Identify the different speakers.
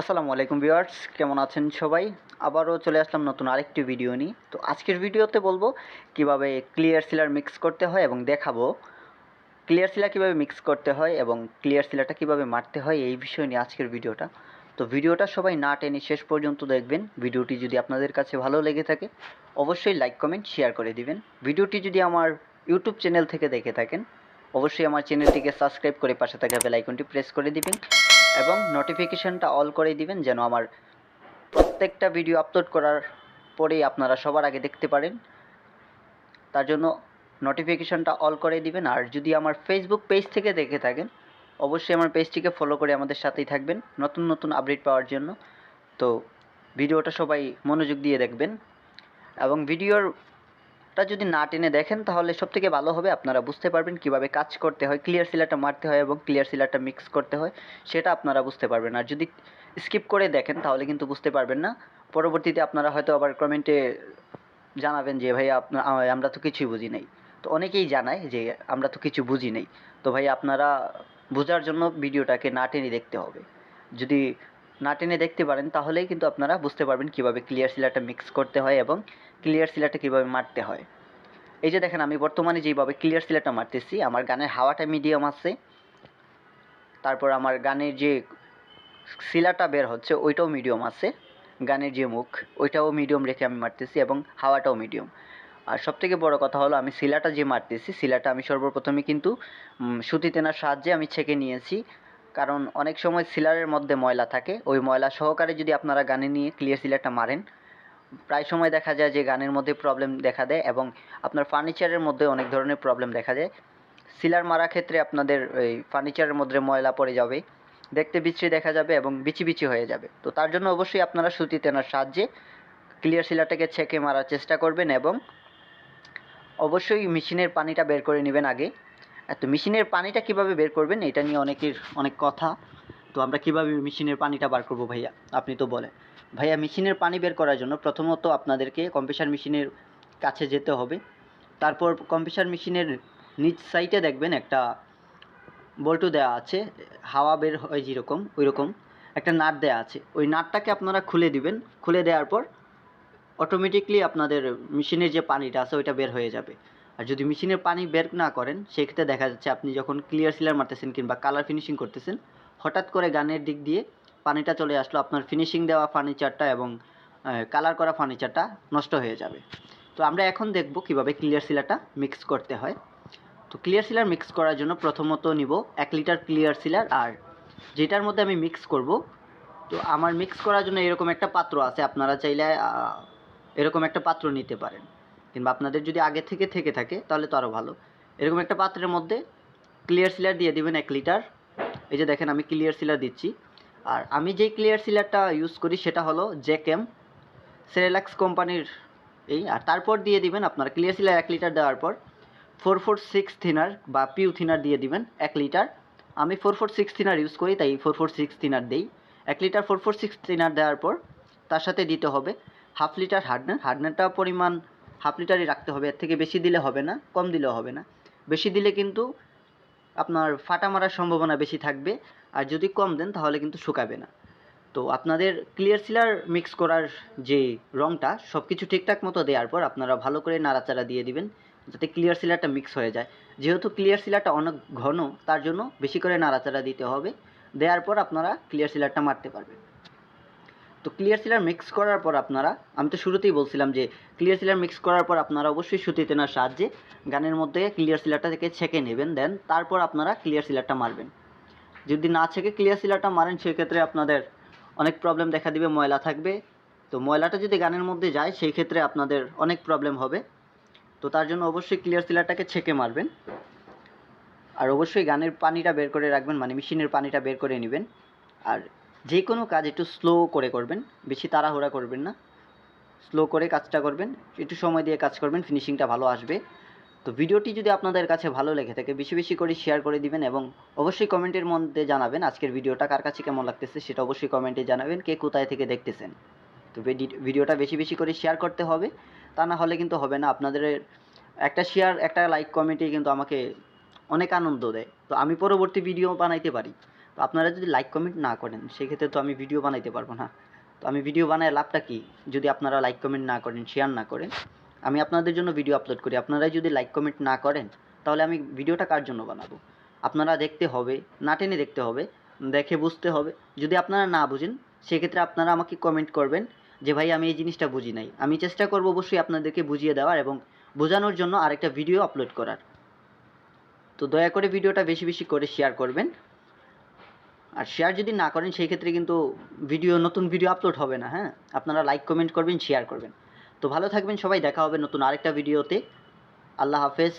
Speaker 1: আসসালামু আলাইকুম ভিউয়ার্স, কেমন আছেন সবাই? আবারও চলে আসলাম নতুন আরেকটি ভিডিও নিয়ে। তো আজকের ভিডিওতে বলবো কিভাবে ক্লিয়ার সিলার মিক্স করতে হয় এবং দেখাবো ক্লিয়ার সিলার কীভাবে মিক্স করতে হয় এবং ক্লিয়ার সিলারটা কীভাবে মারতে হয়, এই বিষয় নিয়ে আজকের ভিডিওটা। তো ভিডিওটা সবাই না টেনে শেষ পর্যন্ত দেখবেন। ভিডিওটি যদি আপনাদের কাছে ভালো লেগে থাকে অবশ্যই লাইক, কমেন্ট, শেয়ার করে দিবেন। ভিডিওটি যদি আমার ইউটিউব চ্যানেল থেকে দেখে থাকেন অবশ্যই আমার চ্যানেলটিকে সাবস্ক্রাইব করে পাশে থাকা বেল আইকনটি প্রেস করে দিবেন এবং নোটিফিকেশনটা অল করে দিবেন, যেন আমার প্রত্যেকটা ভিডিও আপলোড করার পরেই আপনারা সবার আগে দেখতে পারেন। তার জন্য নোটিফিকেশনটা অল করে দিবেন। আর যদি আমার ফেসবুক পেজ থেকে দেখে থাকেন অবশ্যই আমার পেজটিকে ফলো করে আমাদের সাথেই থাকবেন নতুন নতুন আপডেট পাওয়ার জন্য। তো ভিডিওটা সবাই মনোযোগ দিয়ে দেখবেন এবং ভিডিওটা যদি না টেনে দেখেন তাহলে সবথেকে ভালো হবে, আপনারা বুঝতে পারবেন কীভাবে কাজ করতে হয়, ক্লিয়ার সিলারটা মারতে হয় এবং ক্লিয়ার সিলারটা মিক্স করতে হয় সেটা আপনারা বুঝতে পারবেন। আর যদি স্কিপ করে দেখেন তাহলে কিন্তু বুঝতে পারবেন না। পরবর্তীতে আপনারা হয়তো আবার কমেন্টে জানাবেন যে ভাই আমরা তো কিছুই বুঝি নাই। তো অনেকেই জানায় যে আমরা তো কিছু বুঝি নাই। তো ভাই আপনারা বোঝার জন্য ভিডিওটাকে না টেনে দেখতে হবে। যদি না টেনে দেখতে পারেন তাহলেই কিন্তু আপনারা বুঝতে পারবেন কীভাবে ক্লিয়ার সিলারটা মিক্স করতে হয় এবং ক্লিয়ার সিলারটা কীভাবে মারতে হয়। এই যে দেখেন আমি বর্তমানে যেইভাবে ক্লিয়ার সিলারটা মারতেছি, আমার গানের হাওয়াটা মিডিয়াম আছে, তারপর আমার গানের যে সিলারটা বের হচ্ছে ওইটাও মিডিয়াম আছে, গানের যে মুখ ওইটাও মিডিয়াম রেখে আমি মারতেছি এবং হাওয়াটাও মিডিয়াম। আর সবথেকে বড় কথা হলো আমি সিলাটা যে মারতেছি সিলাটা আমি সর্বপ্রথমে কিন্তু সুতি তেনার সাহায্যে আমি ছেঁকে নিয়েছি, কারণ অনেক সময় সিলারের মধ্যে ময়লা থাকে। ওই ময়লা সহকারে যদি আপনারা গানে নিয়ে ক্লিয়ার সিলারটা মারেন প্রায় সময় দেখা যায় যে গানের মধ্যে প্রবলেম দেখা দেয় এবং আপনার ফার্নিচারের মধ্যে অনেক ধরনের প্রবলেম দেখা যায়। সিলার মারার ক্ষেত্রে আপনাদের এই ফার্নিচারের মধ্যে ময়লা পড়ে যাবে, দেখতে বিশ্রী দেখা যাবে এবং বিচি বিচি হয়ে যাবে। তো তার জন্য অবশ্যই আপনারা সুতি তেনার সাহায্যে ক্লিয়ার সিলারটাকে ছেঁকে মারার চেষ্টা করবেন এবং অবশ্যই মেশিনের পানিটা বের করে নেবেন আগে। তো মেশিনের পানিটা কীভাবে বের করবেন এটা নিয়ে অনেকের অনেক কথা। তো আমরা কীভাবে মেশিনের পানিটা বার করব ভাইয়া, আপনি তো বলেন। ভাইয়া মেশিনের পানি বের করার জন্য প্রথমত আপনাদেরকে কম্প্রেসার মেশিনের কাছে যেতে হবে। তারপর কম্প্রেসার মেশিনের নিচ সাইডে দেখবেন একটা বল্টু দেওয়া আছে, হাওয়া বের হয় যেরকম ওই রকম একটা নাট দেওয়া আছে। ওই নাটটাকে আপনারা খুলে দিবেন। খুলে দেওয়ার পর অটোমেটিকলি আপনাদের মেশিনের যে পানিটা আছে ওইটা বের হয়ে যাবে। আর যদি মেশিনের পানি বের না করেন সেক্ষেত্রে দেখা যাচ্ছে আপনি যখন ক্লিয়ার সিলার মারতেছেন কিংবা কালার ফিনিশিং করতেছেন হঠাৎ করে গানের দিক দিয়ে পানিটা চলে আসলো, আপনার ফিনিশিং দেওয়া ফার্নিচারটা এবং কালার করা ফার্নিচারটা নষ্ট হয়ে যাবে। তো আমরা এখন দেখব কিভাবে ক্লিয়ার সিলারটা মিক্স করতে হয়। তো ক্লিয়ার সিলার মিক্স করার জন্য প্রথমত নিব 1 লিটার ক্লিয়ার সিলার, আর যেটার মধ্যে আমি মিক্স করব তো আমার মিক্স করার জন্য এরকম একটা পাত্র আছে, আপনারা চাইলে এরকম একটা পাত্র নিতে পারেন, কিংবা আপনাদের যদি আগে থেকে থাকে তাহলে তো আরও ভালো। এরকম একটা পাত্রের মধ্যে ক্লিয়ার সিলার দিয়ে দিবেন 1 লিটার। এই যে দেখেন আমি ক্লিয়ার সিলার দিচ্ছি। আর আমি যেই ক্লিয়ার সিলারটা ইউজ করি সেটা হলো জেকেম সেরেলাক্স কোম্পানির এই। আর তারপর দিয়ে দিবেন আপনার ক্লিয়ার সিলার 1 লিটার দেওয়ার পর 446 থিনার বা পিউ থিনার দিয়ে দিবেন 1 লিটার। আমি 446 থিনার ইউজ করি তাই 446 থিনার দেই। 1 লিটার 446 থিনার দেওয়ার পর তার সাথে দিতে হবে হাফ লিটার হার্ডনার। হার্ডনারটা পরিমাণ হাফ লিটারই রাখতে হবে, এর থেকে বেশি দিলে হবে না, কম দিলেও হবে না। বেশি দিলে কিন্তু আপনার ফাটা মারার সম্ভাবনা বেশি থাকবে, আর যদি কম দেন তাহলে কিন্তু শুকাবে না। তো আপনাদের ক্লিয়ার সিলার মিক্স করার যে রঙটা সব কিছু ঠিকঠাক মতো দেওয়ার পর আপনারা ভালো করে নাড়াচাড়া দিয়ে দিবেন যাতে ক্লিয়ার সিলারটা মিক্স হয়ে যায়। যেহেতু ক্লিয়ার সিলারটা অনেক ঘন তার জন্য বেশি করে নাড়াচাড়া দিতে হবে। দেওয়ার পর আপনারা ক্লিয়ার সিলারটা মারতে পারবেন। তো ক্লিয়ার সিলার মিক্স করার পর আপনারা, আমি তো শুরুতেই বলছিলাম যে ক্লিয়ার সিলার মিক্স করার পর আপনারা অবশ্যই সুতি তেনার সাহায্যে গানের মধ্যে ক্লিয়ার সিলারটা থেকে ছেঁকে নেবেন, দেন তারপর আপনারা ক্লিয়ার সিলারটা মারবেন। যদি না ছেঁকে ক্লিয়ার সিলারটা মারেন সেক্ষেত্রে আপনাদের অনেক প্রবলেম দেখা দিবে, ময়লা থাকবে। তো ময়লাটা যদি গানের মধ্যে যায় সেই ক্ষেত্রে আপনাদের অনেক প্রবলেম হবে। তো তার জন্য অবশ্যই ক্লিয়ার সিলারটাকে ছেঁকে মারবেন। আর অবশ্যই গানের পানিটা বের করে রাখবেন, মানে মেশিনের পানিটা বের করে নেবেন। আর যে কোনো কাজ একটু স্লো করে করবেন, বেশি তাড়াহুড়া করবেন না, স্লো করে কাজটা করবেন, একটু সময় দিয়ে কাজ করবেন, ফিনিশিংটা ভালো আসবে। তো ভিডিওটি যদি আপনাদের কাছে ভালো লেগে থাকে বেশি বেশি করে শেয়ার করে দিবেন এবং অবশ্যই কমেন্টের মধ্যে জানাবেন আজকের ভিডিওটা কার কাছে কেমন লাগতেছে, সেটা অবশ্যই কমেন্টে জানাবেন কে কোথায় থেকে দেখতেছেন। তো ভিডিওটা বেশি বেশি করে শেয়ার করতে হবে, তা না হলে কিন্তু হবে না। আপনাদের একটা শেয়ার একটা লাইক কমেন্টে কিন্তু আমাকে অনেক আনন্দ দেয়, তো আমি পরবর্তী ভিডিও বানাইতে পারি। তো আপনারা যদি লাইক কমেন্ট না করেন সেক্ষেত্রে তো আমি ভিডিও বানাইতে পারবো না। তো আমি ভিডিও বানায় লাভটা কী যদি আপনারা লাইক কমেন্ট না করেন, শেয়ার না করেন। আমি আপনাদের জন্য ভিডিও আপলোড করি, আপনারাই যদি লাইক কমেন্ট না করেন তাহলে আমি ভিডিওটা কার জন্য বানাবো? আপনারা দেখতে হবে, না টেনে দেখতে হবে, দেখে বুঝতে হবে। যদি আপনারা না বুঝেন সেক্ষেত্রে আপনারা আমাকে কমেন্ট করবেন যে ভাই আমি এই জিনিসটা বুঝি নাই। আমি চেষ্টা করব অবশ্যই আপনাদেরকে বুঝিয়ে দেওয়ার এবং বোঝানোর জন্য আরেকটা ভিডিও আপলোড করার। তো দয়া করে ভিডিওটা বেশি বেশি করে শেয়ার করবেন। আর শেয়ার যদি না করেন সেই ক্ষেত্রে কিন্তু নতুন ভিডিও আপলোড হবে না। হ্যাঁ, আপনারা লাইক কমেন্ট করবেন, শেয়ার করবেন। তো ভালো থাকবেন সবাই, দেখা হবে নতুন আরেকটা ভিডিওতে। আল্লাহ হাফেজ।